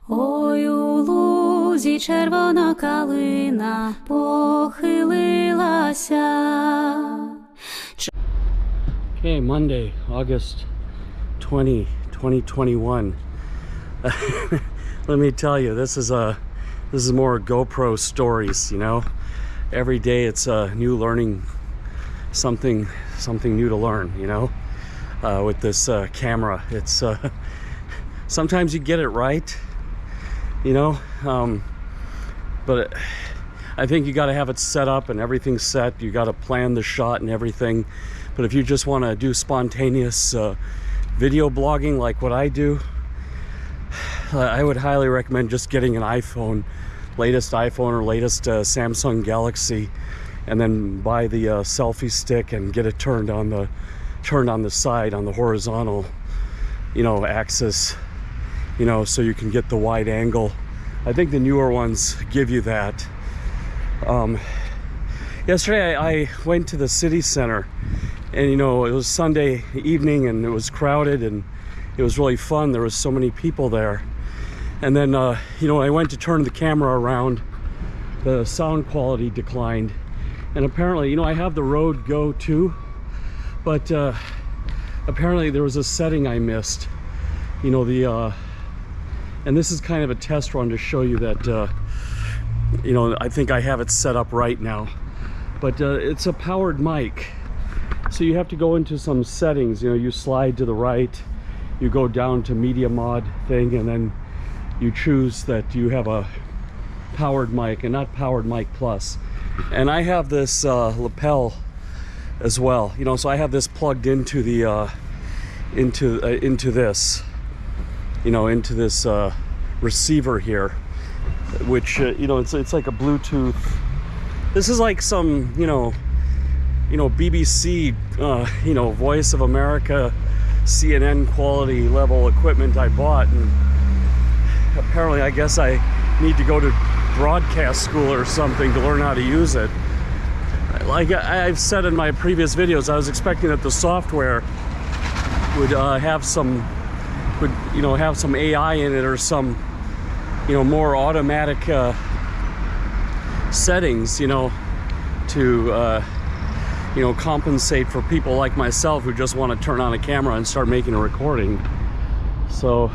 Ой, у лузі червона калина похилилася. Okay, Monday, August 20, 2021. Let me tell you, this is more GoPro stories, you know. Every day it's new learning, something new to learn, you know. With this camera, it's sometimes you get it right, you know, but I think you got to have it set up and everything set. You got to plan the shot and everything. But if you just want to do spontaneous video blogging like what I do, I would highly recommend just getting an iPhone, latest iPhone or latest Samsung Galaxy, and then buy the selfie stick and get it turned on the side, on the horizontal, you know, axis, you know, so you can get the wide angle. I think the newer ones give you that. Yesterday I went to the city center, and you know, it was Sunday evening and it was crowded and it was really fun. There was so many people there. And then you know, I went to turn the camera around, the sound quality declined, and apparently, you know, I have the Røde Go II, but apparently there was a setting I missed, you know, and this is kind of a test run to show you that you know, I think I have it set up right now, but it's a powered mic, so you have to go into some settings. You know, you slide to the right, you go down to media mod thing, and then you choose that you have a powered mic and not powered mic plus. And I have this lapel as well, you know, so I have this plugged into the into this, you know, into this receiver here, which you know, it's like a Bluetooth. This is like some, you know, BBC, you know, Voice of America, CNN quality level equipment I bought, and apparently I guess I need to go to broadcast school or something to learn how to use it. Like I've said in my previous videos, I was expecting that the software would have some AI in it, or some, you know, more automatic settings, you know, to you know, compensate for people like myself who just want to turn on a camera and start making a recording. So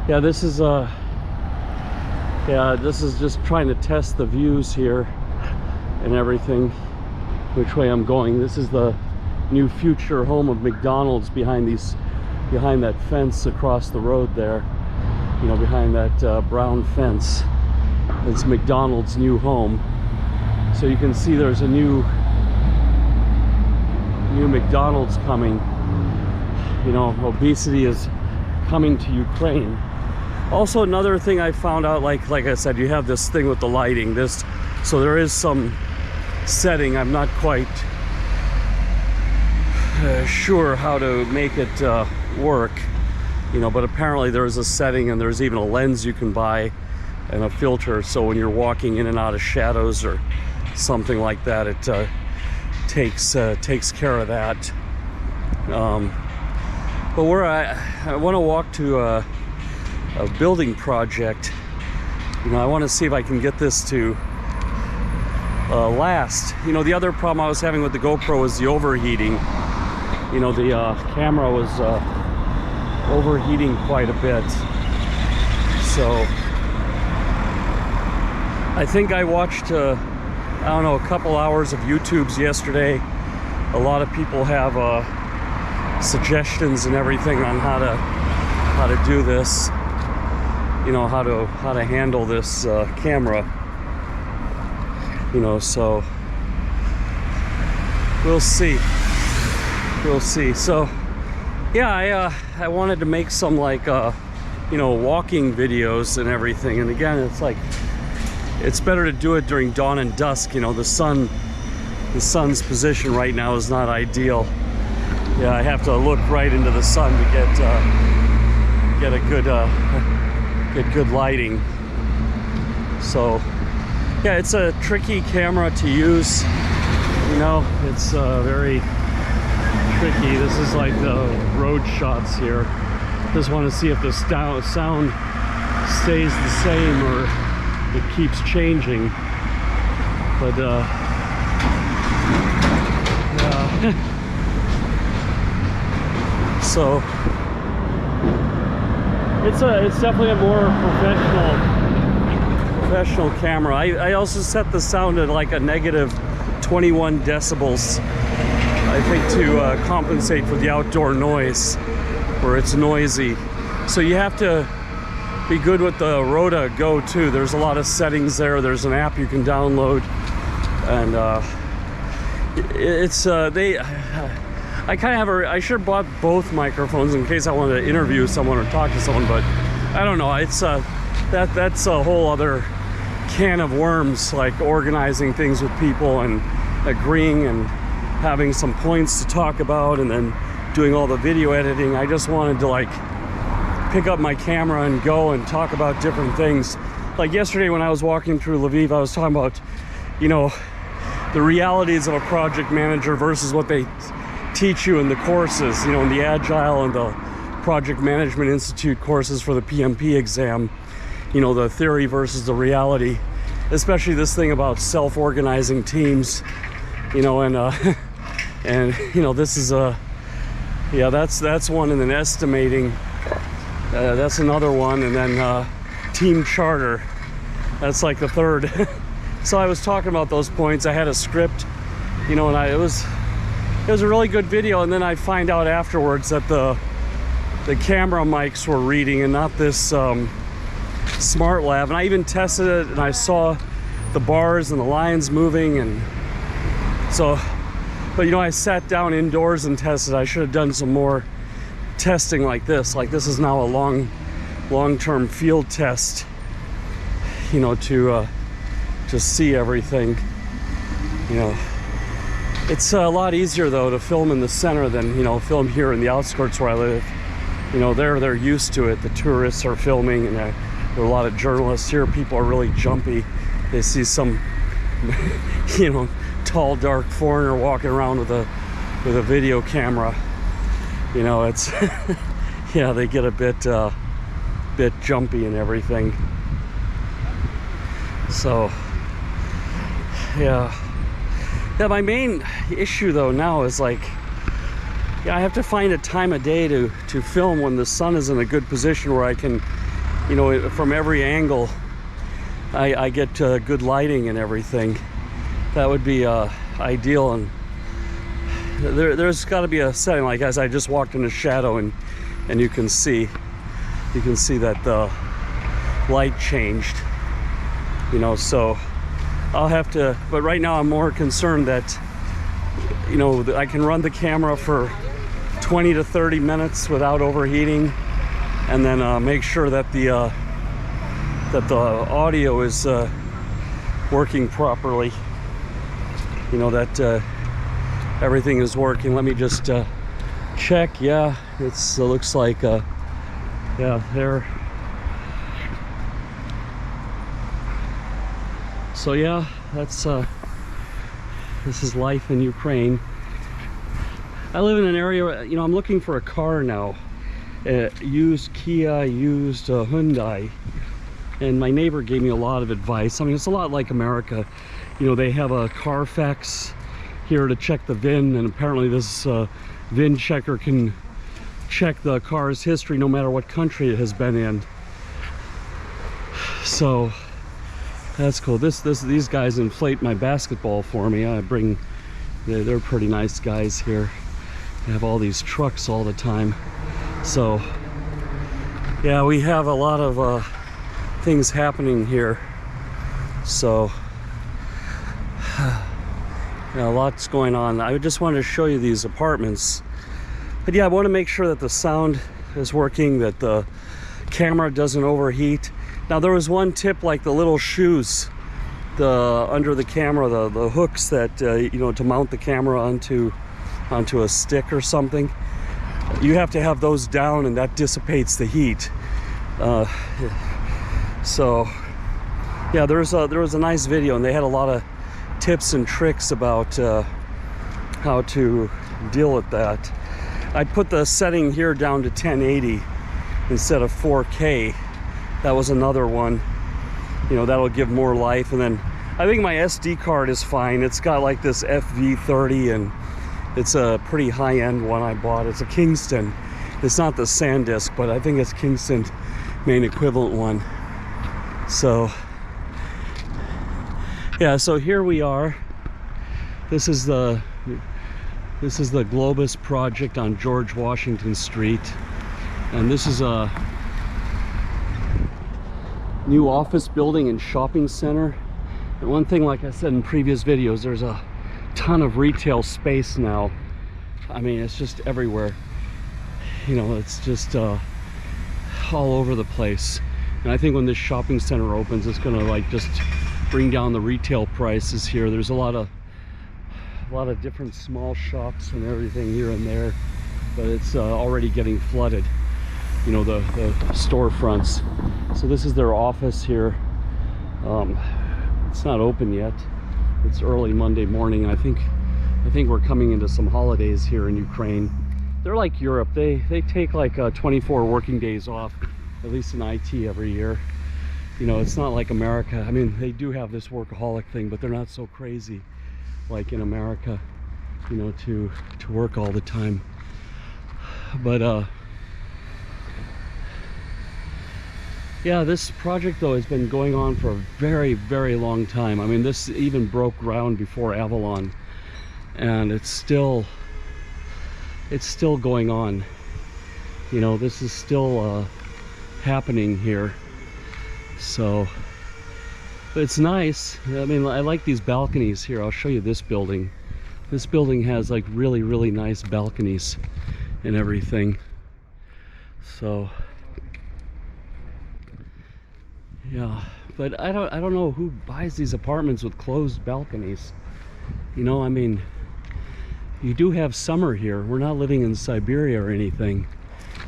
yeah, this is just trying to test the views here and everything, which way I'm going. This is the new future home of McDonald's behind that fence across the road there, you know, behind that brown fence. It's McDonald's new home. So you can see there's a new McDonald's coming. You know, obesity is coming to Ukraine. Also, another thing I found out, like I said, you have this thing with the lighting, so there is some setting. I'm not quite sure how to make it work, you know, but apparently there's a setting, and there's even a lens you can buy and a filter, so when you're walking in and out of shadows or something like that, it takes care of that. But where I want to walk to a building project, you know, I want to see if I can get this to last. You know, the other problem I was having with the GoPro was the overheating. You know, the camera was overheating quite a bit. So I think I watched I don't know, a couple hours of YouTubes yesterday. A lot of people have suggestions and everything on how to do this, you know, how to handle this camera, you know, so we'll see. So yeah, I wanted to make some, like you know, walking videos and everything, and again, it's like, it's better to do it during dawn and dusk. You know, the sun's position right now is not ideal. Yeah, I have to look right into the sun to get a good lighting. So yeah, it's a tricky camera to use. You know, it's very tricky. This is like the road shots here. Just want to see if the sound stays the same or it keeps changing. But yeah. So it's definitely a more professional camera. I also set the sound at like a negative 21 decibels, I think, to compensate for the outdoor noise where it's noisy. So you have to be good with the Røde Go II. There's a lot of settings there. There's an app you can download, and I kind of have I should have bought both microphones in case I wanted to interview someone or talk to someone, but I don't know. It's that's a whole other can of worms, like organizing things with people and agreeing and having some points to talk about and then doing all the video editing. I just wanted to like pick up my camera and go and talk about different things. Like yesterday when I was walking through Lviv, I was talking about, you know, the realities of a project manager versus what they teach you in the courses, you know, in the Agile and the Project Management Institute courses for the PMP exam, you know, the theory versus the reality, especially this thing about self-organizing teams, you know, and and you know, this is yeah, that's one, and then estimating, that's another one, and then team charter, that's like the third. So I was talking about those points. I had a script, you know, and it was a really good video, and then I find out afterwards that the camera mics were reading and not this smartlav. And I even tested it, and I saw the bars and the lines moving, and so, but you know, I sat down indoors and tested. I should have done some more testing like this. Like this is now a long-term field test, you know, to see everything, you know. It's a lot easier though to film in the center than, you know, film here in the outskirts where I live. You know, they're used to it. The tourists are filming, and there are a lot of journalists here. People are really jumpy. They see some, you know, tall, dark foreigner walking around with a video camera. You know, it's yeah, they get a bit jumpy and everything. So yeah. Yeah, my main issue though now is like, yeah, I have to find a time of day to film when the sun is in a good position where I can, you know, from every angle I get good lighting and everything. That would be ideal. And there's got to be a setting, like as I just walked in a shadow, and you can see that the light changed, you know. So I'll have to, but right now I'm more concerned that, you know, I can run the camera for 20 to 30 minutes without overheating, and then make sure that the audio is working properly, you know, that everything is working. Let me just check. Yeah, it looks like yeah, there. So yeah, that's this is life in Ukraine. I live in an area, you know, I'm looking for a car now, used Kia, used Hyundai, and my neighbor gave me a lot of advice. I mean, it's a lot like America. You know, they have a Carfax here to check the VIN, and apparently this VIN checker can check the car's history no matter what country it has been in. So that's cool. These guys inflate my basketball for me. They're pretty nice guys here. They have all these trucks all the time. So yeah, we have a lot of things happening here. So yeah, a lot's going on. I just wanted to show you these apartments. But yeah, I want to make sure that the sound is working, that the camera doesn't overheat. Now there was one tip, like the little shoes, under the camera, the hooks that you know, to mount the camera onto a stick or something. You have to have those down, and that dissipates the heat. So yeah, there was a nice video, and they had a lot of tips and tricks about how to deal with that. I put the setting here down to 1080 instead of 4K. that was another one. You know, that'll give more life. And then I think my SD card is fine. It's got like this FV30, and it's a pretty high-end one I bought. It's a Kingston. It's not the SanDisk, but I think it's Kingston main equivalent one. So yeah, so here we are. This is the Globus project on George Washington Street, and this is a new office building and shopping center. And one thing, like I said in previous videos, there's a ton of retail space now. I mean, it's just everywhere. You know, it's just all over the place. And I think when this shopping center opens, it's gonna like just bring down the retail prices here. There's a lot of different small shops and everything here and there, but it's already getting flooded, you know, the storefronts. So this is their office here. It's not open yet. It's early Monday morning. I think we're coming into some holidays here in Ukraine. They're like Europe. They take like 24 working days off, at least in IT, every year. You know, it's not like America. I mean, they do have this workaholic thing, but they're not so crazy like in America, you know, to work all the time. But yeah, this project though has been going on for a very, very long time. I mean, this even broke ground before Avalon, and it's still going on. You know, this is still happening here. So, but it's nice. I mean, I like these balconies here. I'll show you this building. This building has like really, really nice balconies and everything. So yeah, but I don't know who buys these apartments with closed balconies. You know, I mean, you do have summer here. We're not living in Siberia or anything.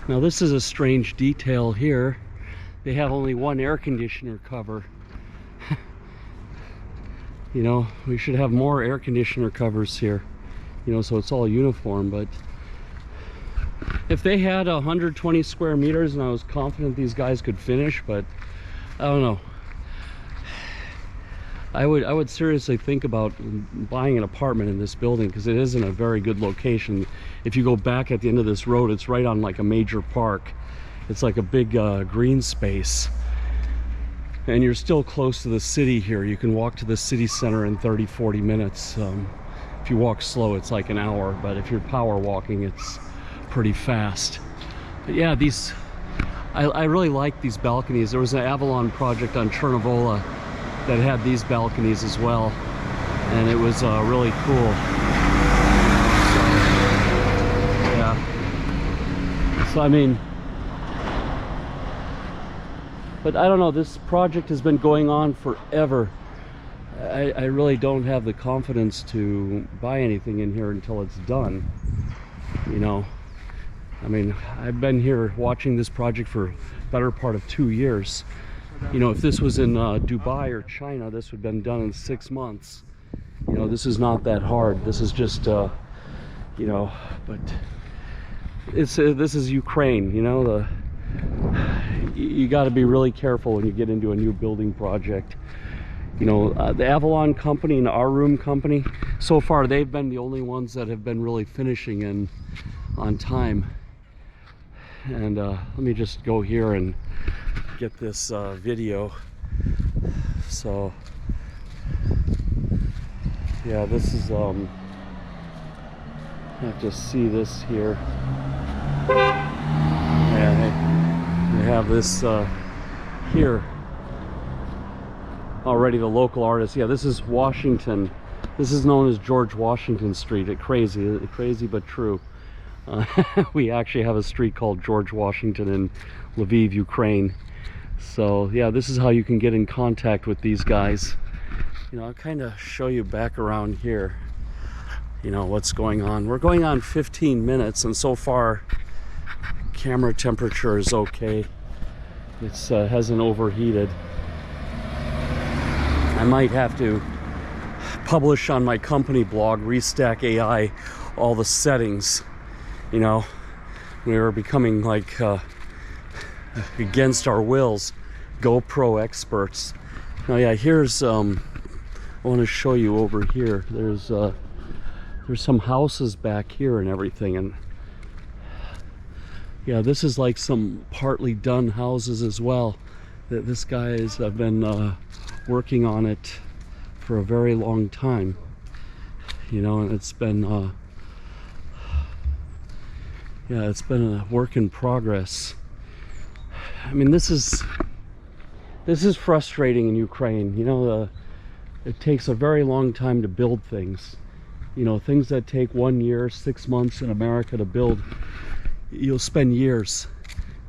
Now this is a strange detail here. They have only one air conditioner cover. You know, we should have more air conditioner covers here, you know, so it's all uniform. But if they had 120 square meters, and I was confident these guys could finish, but I don't know. I would seriously think about buying an apartment in this building, because it is in a very good location. If you go back at the end of this road, it's right on like a major park. It's like a big green space, and you're still close to the city here. You can walk to the city center in 30-40 minutes. If you walk slow, it's like an hour, but if you're power walking, it's pretty fast. But yeah, these I really like these balconies. There was an Avalon project on Chernovola that had these balconies as well, and it was really cool. So, yeah. So I mean, but I don't know, this project has been going on forever. I really don't have the confidence to buy anything in here until it's done, you know. I mean, I've been here watching this project for better part of 2 years. You know, if this was in Dubai or China, this would have been done in 6 months. You know, this is not that hard. This is just, you know, but it's this is Ukraine, you know. You got to be really careful when you get into a new building project. You know, the Avalon company and Our Room company, so far they've been the only ones that have been really finishing in on time. And let me just go here and get this video. So yeah, this is I have to see this here. Yeah, they have this here already, the local artist. Yeah, this is Washington. This is known as George Washington Street. Crazy but true. We actually have a street called George Washington in Lviv, Ukraine. So yeah, this is how you can get in contact with these guys. You know, I'll kind of show you back around here, you know, what's going on. We're going on 15 minutes, and so far camera temperature is okay. It's hasn't overheated. I might have to publish on my company blog, Restack AI, all the settings. You know, we were becoming like against our wills, GoPro experts. Now, yeah, here's I want to show you over here. There's some houses back here and everything, and yeah, this is like some partly done houses as well. That this guys have been working on it for a very long time, you know, and it's been yeah, it's been a work in progress. I mean, this is frustrating in Ukraine, you know. It takes a very long time to build things, you know. Things that take 1 year, 6 months in America to build, you'll spend years.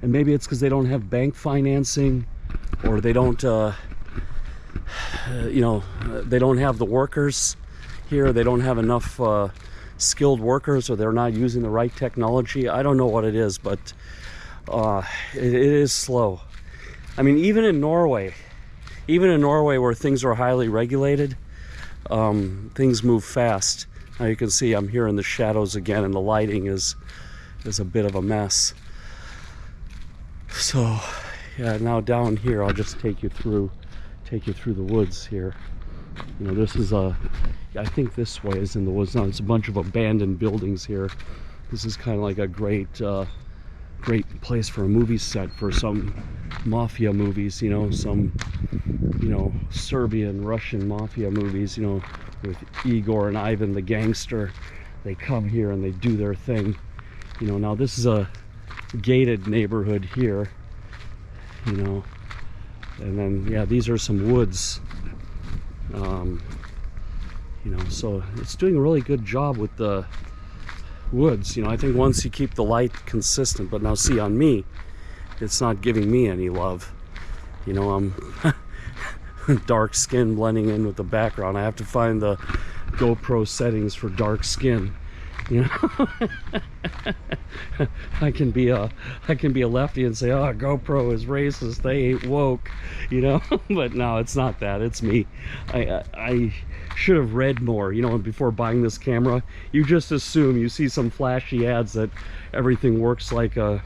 And maybe it's because they don't have bank financing, or they don't you know, they don't have the workers here. They don't have enough skilled workers, or they're not using the right technology. I don't know what it is, but it is slow. I mean, even in Norway where things are highly regulated, things move fast. Now you can see I'm here in the shadows again, and the lighting is a bit of a mess. So yeah, now down here I'll just take you through the woods here. You know, this is I think this way is in the woods. Now it's a bunch of abandoned buildings here. This is kind of like a great place for a movie set for some mafia movies, you know, some, you know, Serbian, Russian mafia movies, you know, with Igor and Ivan the gangster. They come here and they do their thing, you know. Now this is a gated neighborhood here, you know, and then yeah, these are some woods, you know, so it's doing a really good job with the woods, you know. I think once you keep the light consistent. But now see, on me, it's not giving me any love, you know. I'm dark skin blending in with the background. I have to find the GoPro settings for dark skin, you know. I can be a lefty and say, oh, GoPro is racist, they ain't woke, you know. But no, it's not that, it's me. I should have read more, you know, before buying this camera. You just assume, you see some flashy ads that everything works like an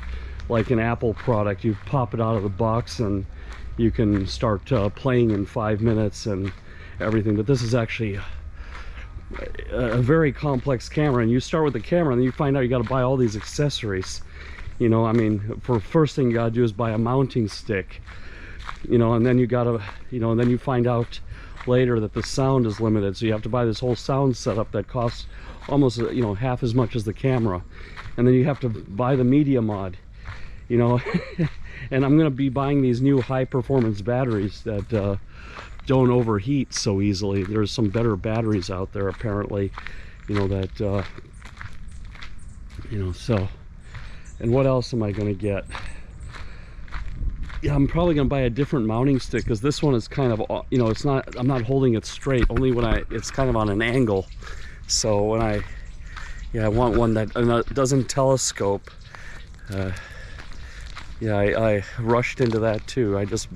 Apple product. You pop it out of the box and you can start playing in 5 minutes and everything. But this is actually a very complex camera, and you start with the camera and then you find out you got to buy all these accessories, you know. I mean, for first thing you got to do is buy a mounting stick, you know, and then you got to, you know, and then you find out later that the sound is limited, so you have to buy this whole sound setup that costs almost, you know, half as much as the camera. And then you have to buy the media mod, you know. And I'm going to be buying these new high performance batteries that don't overheat so easily. There's some better batteries out there apparently, you know, that you know. So, and what else am I going to get? Yeah, I'm probably gonna buy a different mounting stick, because this one is kind of, you know, it's not, I'm not holding it straight, only when it's kind of on an angle. So when I want one that doesn't telescope. Yeah, I rushed into that too. I just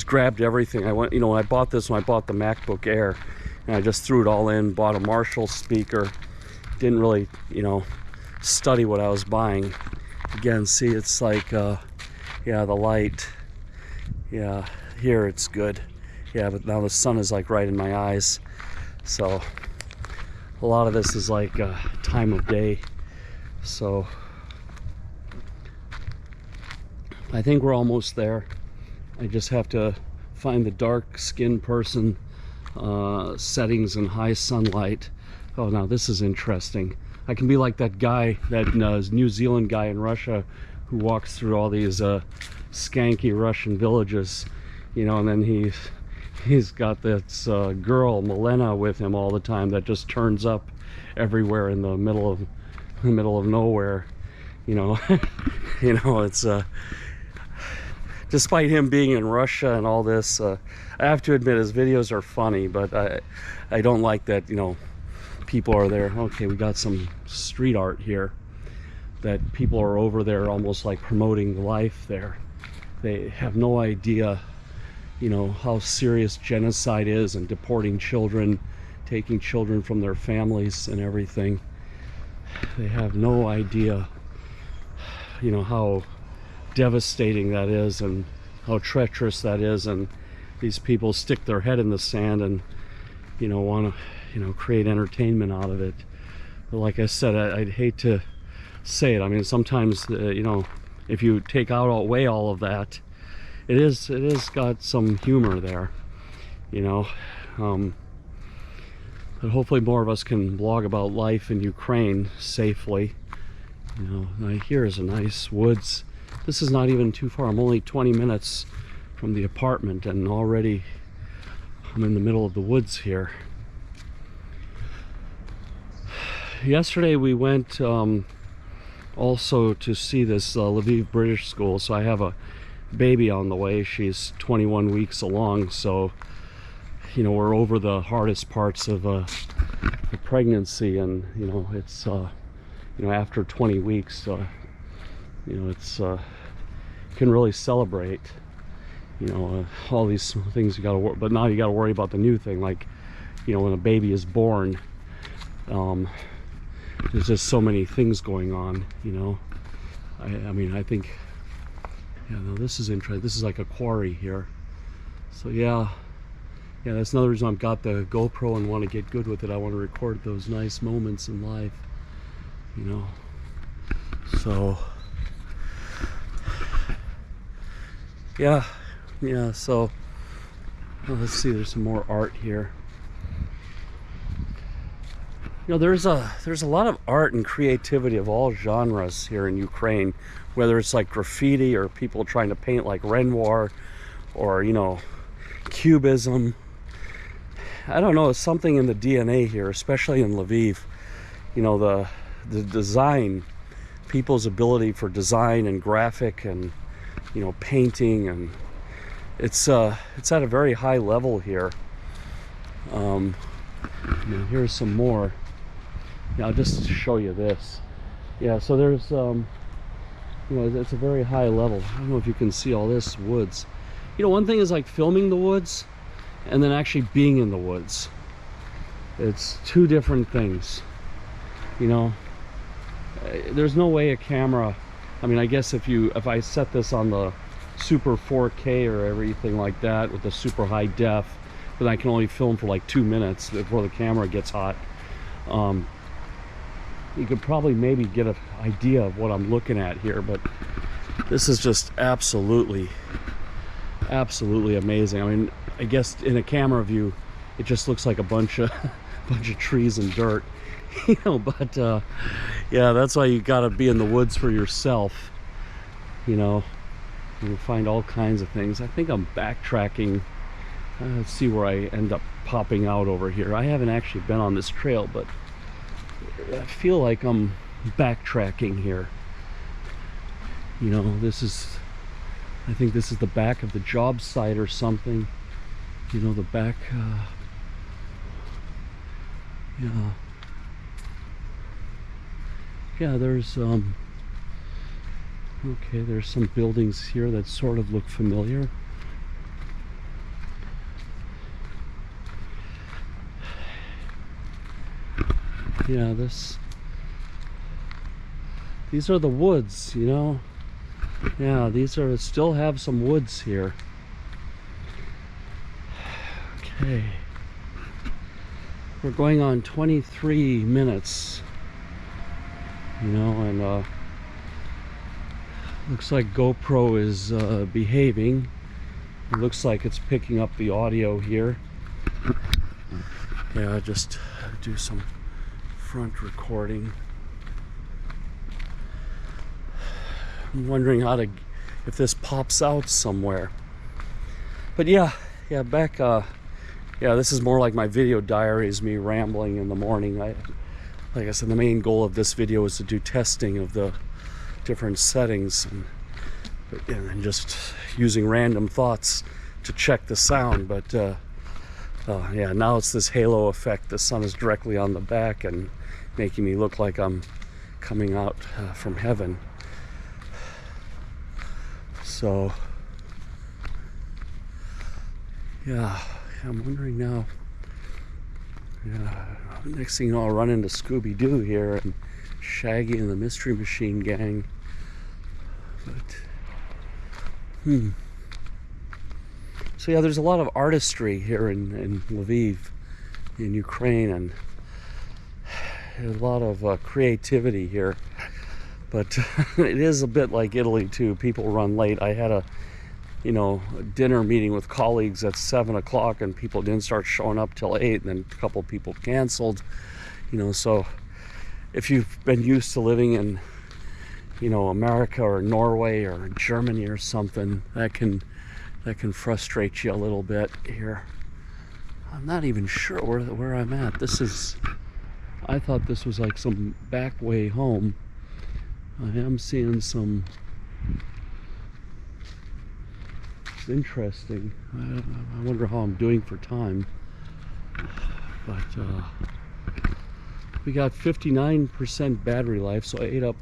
grabbed everything. I went, you know, when I bought the MacBook Air, and I just threw it all in, bought a Marshall speaker, didn't really, you know, study what I was buying. Again, see, it's like yeah, the light, yeah, here it's good, yeah, but now the sun is like right in my eyes. So a lot of this is like time of day. So I think we're almost there. I just have to find the dark skinned person settings and high sunlight. Oh, now this is interesting. I can be like that guy, that New Zealand guy in Russia, who walks through all these skanky Russian villages, you know, and then he's got this girl Milena with him all the time that just turns up everywhere in the middle of nowhere, you know. You know, it's despite him being in Russia and all this, I have to admit his videos are funny, but I don't like that, you know, people are there. Okay, we got some street art here, that people are over there almost like promoting life there. They have no idea, you know, how serious genocide is, and deporting children, taking children from their families and everything. They have no idea, you know, how devastating that is. And how treacherous that is, and these people stick their head in the sand and, you know, want to, you know, create entertainment out of it. But like I said, I'd hate to say it. I mean, sometimes you know, if you take out away all of that, it is got some humor there, you know. But hopefully more of us can blog about life in Ukraine safely. You know, and here is a nice woods. This is not even too far. I'm only 20 minutes from the apartment, and already I'm in the middle of the woods here. Yesterday we went also to see this Lviv British school. So I have a baby on the way. She's 21 weeks along, so you know, we're over the hardest parts of the pregnancy, and you know, it's you know, after 20 weeks, you know, it's you can really celebrate, you know, all these things you got to worry, but now you got to worry about the new thing, like, you know, when a baby is born, there's just so many things going on, you know. I mean, I think, yeah, no, this is interesting. This is like a quarry here, so yeah, that's another reason I've got the GoPro and want to get good with it. I want to record those nice moments in life, you know. So yeah, so well, let's see, there's some more art here. You know, there's a lot of art and creativity of all genres here in Ukraine, whether it's like graffiti or people trying to paint like Renoir, or, you know, cubism. I don't know, it's something in the DNA here, especially in Lviv. You know, the design, people's ability for design and graphic and, you know, painting, and it's at a very high level here. You know, here's some more. Yeah, I'll just show you this. Yeah, so there's you know, it's a very high level. I don't know if you can see all this woods. You know, one thing is like filming the woods and then actually being in the woods. It's two different things, you know. There's no way a camera, I mean, I guess if I set this on the super 4K or everything like that with the super high def, then I can only film for like 2 minutes before the camera gets hot. You could probably maybe get an idea of what I'm looking at here, but this is just absolutely amazing. I mean, I guess in a camera view it just looks like a bunch of trees and dirt, you know, but yeah, that's why you gotta be in the woods for yourself, you know. You find all kinds of things. I think I'm backtracking. Let's see where I end up popping out over here. I haven't actually been on this trail, but I feel like I'm backtracking here. You know, I think this is the back of the job site or something. You know, the back, yeah, there's, okay, there's some buildings here that sort of look familiar. Yeah, these are the woods, you know. Yeah, still have some woods here. Okay, we're going on 23 minutes, you know, and looks like GoPro is behaving. It looks like it's picking up the audio here. Yeah, just do some front recording. I'm wondering if this pops out somewhere. But yeah, back, yeah, this is more like my video diaries, me rambling in the morning. Like I said, the main goal of this video is to do testing of the different settings, and just using random thoughts to check the sound. But yeah, now it's this halo effect. The sun is directly on the back and making me look like I'm coming out from heaven. So yeah, I'm wondering now. Yeah, next thing you know, I'll run into Scooby-Doo here and Shaggy and the Mystery Machine Gang. But So yeah, there's a lot of artistry here in Lviv, in Ukraine, and a lot of creativity here. But it is a bit like Italy too. People run late. I had a dinner meeting with colleagues at 7 o'clock, and people didn't start showing up till 8, and then a couple people canceled. So if you've been used to living in America or Norway or Germany or something, that can frustrate you a little bit here. I'm not even sure where I'm at. I thought this was like some back way home. I am seeing some. It's interesting. I wonder how I'm doing for time. But we got 59% battery life, so I ate up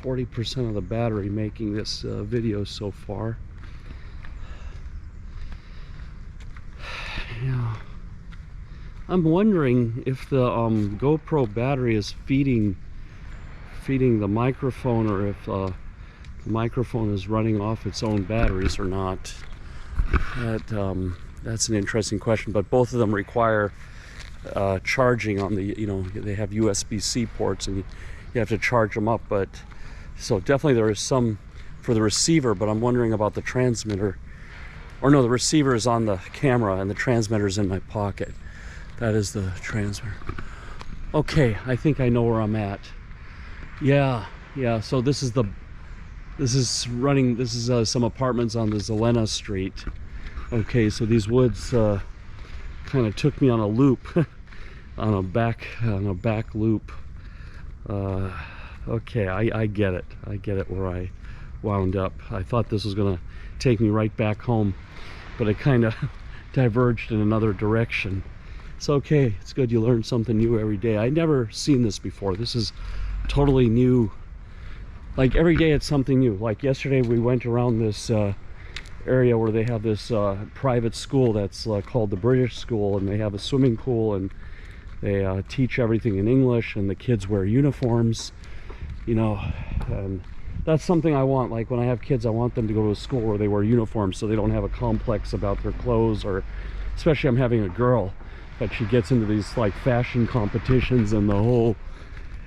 40% of the battery making this video so far. Yeah, I'm wondering if the GoPro battery is feeding the microphone, or if the microphone is running off its own batteries or not. That's an interesting question, but both of them require charging on the, they have USB-C ports, and you have to charge them up. But so definitely there is some for the receiver, but I'm wondering about the transmitter. Or no, the receiver is on the camera and the transmitter is in my pocket. That is the transmitter. Okay, I think I know where I'm at. Yeah, so this is some apartments on the Zelena Street. Okay, so these woods kind of took me on a loop, on a back loop. Okay, I get it. I get it where I wound up. I thought this was gonna take me right back home, but it kind of diverged in another direction. It's okay. It's good. You learn something new every day. I'd never seen this before. This is totally new. Like every day it's something new. Like yesterday we went around this area where they have this private school that's called the British School, and they have a swimming pool, and they teach everything in English, and the kids wear uniforms, and that's something I want. Like when I have kids, I want them to go to a school where they wear uniforms, so they don't have a complex about their clothes, or especially I'm having a girl, but she gets into these like fashion competitions, and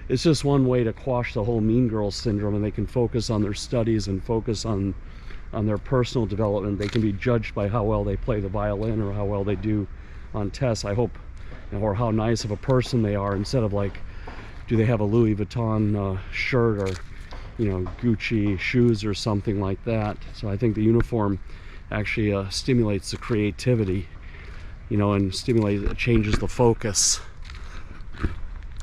it's just one way to quash the whole mean girl syndrome, and they can focus on their studies and focus on their personal development. They can be judged by how well they play the violin or how well they do on tests, I hope, or how nice of a person they are, instead of like, do they have a Louis Vuitton shirt, or Gucci shoes or something like that. So I think the uniform actually stimulates the creativity, and changes the focus,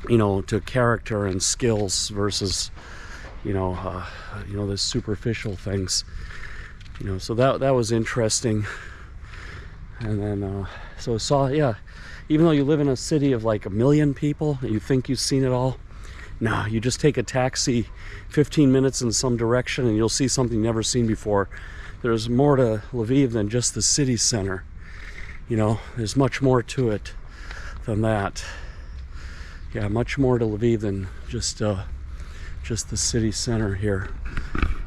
to character and skills versus, the superficial things. So that was interesting. And then even though you live in a city of like 1 million people, you think you've seen it all. No, you just take a taxi 15 minutes in some direction and you'll see something you've never seen before. There's more to Lviv than just the city center. There's much more to it than that. Yeah, much more to Lviv than just the city center here.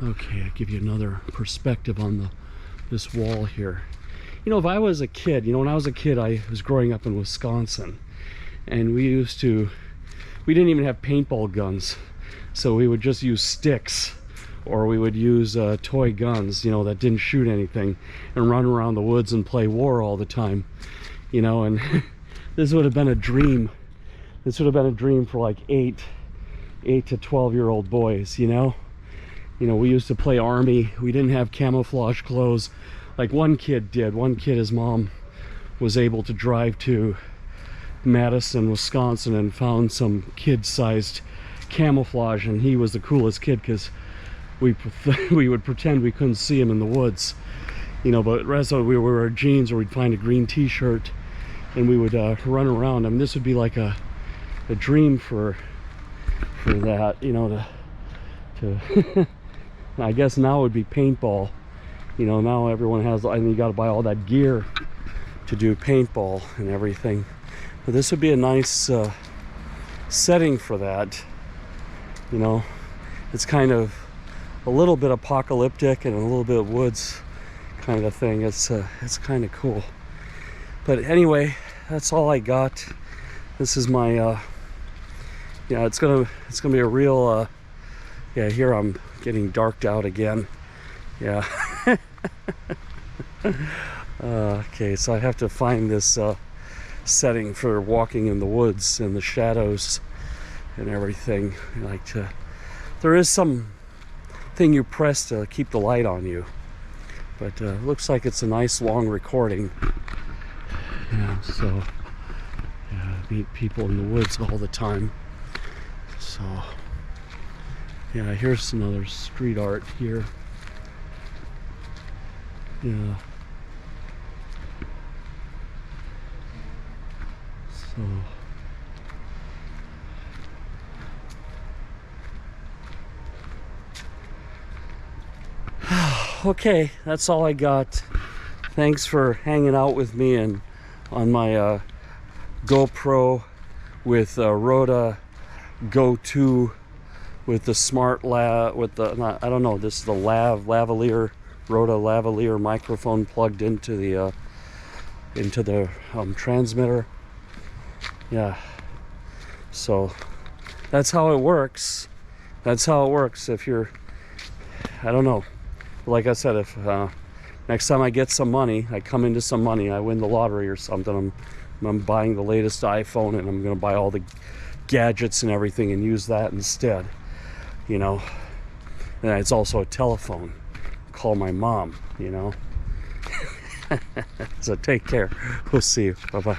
Okay, I'll give you another perspective on this wall here. If I was a kid, when I was a kid, I was growing up in Wisconsin, and we didn't even have paintball guns, so we would just use sticks, or we would use toy guns, that didn't shoot anything, and run around the woods and play war all the time, and this would have been a dream. This would have been a dream for like 8 to 12-year-old boys, we used to play army. We didn't have camouflage clothes like one kid did. One kid, his mom was able to drive to Madison, Wisconsin, and found some kid-sized camouflage, and he was the coolest kid because we would pretend we couldn't see him in the woods, but the rest of it, we would wear jeans, or we'd find a green t-shirt and we would run around. I mean, this would be like a dream for that, to I guess now it would be paintball. Now everyone has, and you got to buy all that gear to do paintball and everything. But this would be a nice setting for that. It's kind of a little bit apocalyptic and a little bit of woods kind of thing. It's kind of cool. But anyway, that's all I got. This is my yeah, it's gonna be a real yeah, here I'm getting darked out again. Yeah. Okay, so I have to find this setting for walking in the woods and the shadows and everything. There is some thing you press to keep the light on you, but looks like it's a nice long recording. Yeah, so yeah, I meet people in the woods all the time. So yeah, here's another street art here. Yeah. So okay, that's all I got. Thanks for hanging out with me and on my GoPro with Røde Go II with the smartlav, with the I don't know, this is the lavalier Røde lavalier microphone plugged into the transmitter. Yeah, so that's how it works. That's how it works. If you're, I don't know, like I said, if next time I get some money, I come into some money, I win the lottery or something, I'm buying the latest iPhone, and I'm gonna buy all the gadgets and everything and use that instead, you know. And it's also a telephone. Call my mom, you know. So take care. We'll see you. Bye-bye.